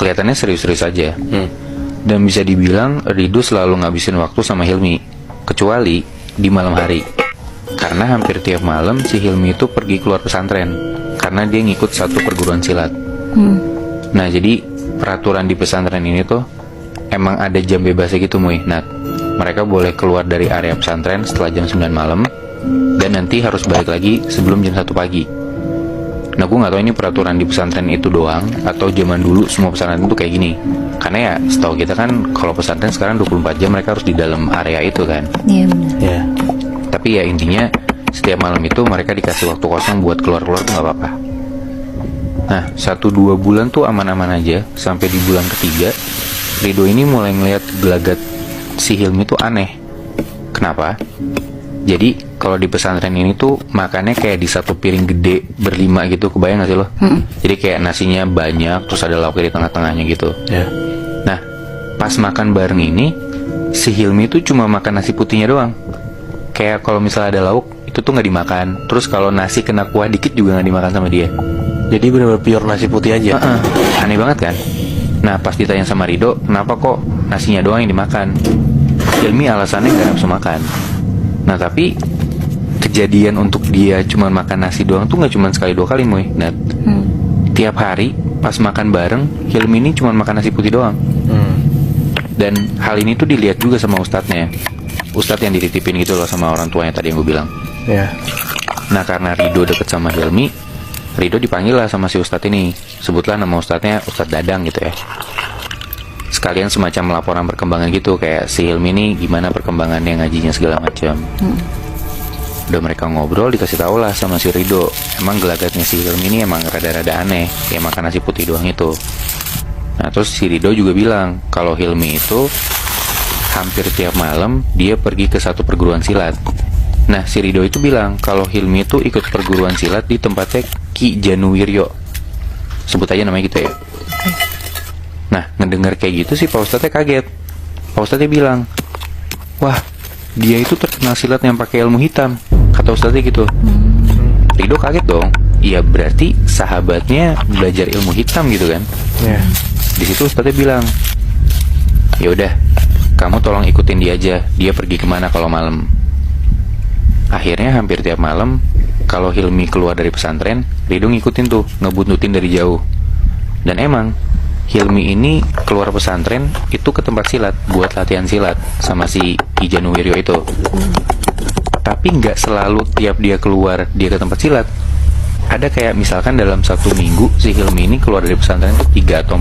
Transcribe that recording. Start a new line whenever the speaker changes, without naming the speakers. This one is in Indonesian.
kelihatannya serius-serius aja. Dan bisa dibilang Ridho selalu ngabisin waktu sama Hilmi, kecuali di malam hari. Karena hampir tiap malam si Hilmi itu pergi keluar pesantren, karena dia ngikut satu perguruan silat. Nah jadi peraturan di pesantren ini tuh emang ada jam bebasnya gitu Muy. Nah mereka boleh keluar dari area pesantren setelah jam 9 malam, dan nanti harus balik lagi sebelum jam 1 pagi. Nah gue gak tahu ini peraturan di pesantren itu doang, atau zaman dulu semua pesantren itu kayak gini. Karena ya setahu kita kan kalau pesantren sekarang 24 jam mereka harus di dalam area itu kan.
Iya benar.
Ya. Tapi ya intinya setiap malam itu mereka dikasih waktu kosong buat keluar-keluar tuh gak apa-apa. Nah 1-2 bulan tuh aman-aman aja. Sampai di bulan ketiga Ridho ini mulai ngeliat gelagat si Hilmi tuh aneh. Kenapa? Jadi kalau di pesantren ini tuh makannya kayak di satu piring gede berlima gitu, kebayang gak sih lo? Jadi kayak nasinya banyak, terus ada lauknya di tengah-tengahnya gitu. Nah pas makan bareng ini si Hilmi tuh cuma makan nasi putihnya doang. Kayak kalau misalnya ada lauk itu tuh nggak dimakan. Terus kalau nasi kena kuah dikit juga nggak dimakan sama dia.
Jadi benar-benar pure nasi putih aja.
Aneh banget kan? Nah pas ditanya sama Ridho, kenapa kok nasinya doang yang dimakan? Hilmi alasannya nggak nafsu makan. Nah tapi kejadian untuk dia cuma makan nasi doang tuh nggak cuma sekali 2 kali Muy. Nah tiap hari pas makan bareng Hilmi ini cuma makan nasi putih doang. Dan hal ini tuh dilihat juga sama ustadznya. Ustadz yang dititipin gitu loh sama orang tuanya tadi yang gue bilang. Nah karena Ridho deket sama Hilmi, Ridho dipanggil lah sama si ustadz ini. Sebutlah nama ustadznya Ustadz Dadang gitu ya. Sekalian semacam laporan perkembangan gitu, kayak si Hilmi ini gimana perkembangannya, ngajinya segala macam. Udah mereka ngobrol, dikasih tau lah sama si Ridho, emang gelagatnya si Hilmi ini emang rada-rada aneh, kayak makan nasi putih doang itu. Nah terus si Ridho juga bilang kalau Hilmi itu hampir tiap malam dia pergi ke satu perguruan silat. Nah si Ridho itu bilang kalau Hilmi itu ikut perguruan silat di tempatnya Ki Januwiryo, sebut aja namanya gitu ya. Nah ngedengar kayak gitu sih Pak Ustadznya kaget. Pak Ustadznya bilang, wah dia itu terkenal silat yang pakai ilmu hitam, kata Ustadznya gitu. Ridho kaget dong. Iya berarti sahabatnya belajar ilmu hitam gitu kan. Di situ Ustadznya bilang, ya udah kamu tolong ikutin dia aja, dia pergi kemana kalau malam. Akhirnya hampir tiap malam kalau Hilmi keluar dari pesantren, Ridho ngikutin tuh, ngebuntutin dari jauh. Dan emang Hilmi ini keluar pesantren itu ke tempat silat buat latihan silat sama si Ki Januwiryo itu. Tapi nggak selalu tiap dia keluar dia ke tempat silat. Ada kayak misalkan dalam 1 minggu si Hilmi ini keluar dari pesantren itu 3 atau 4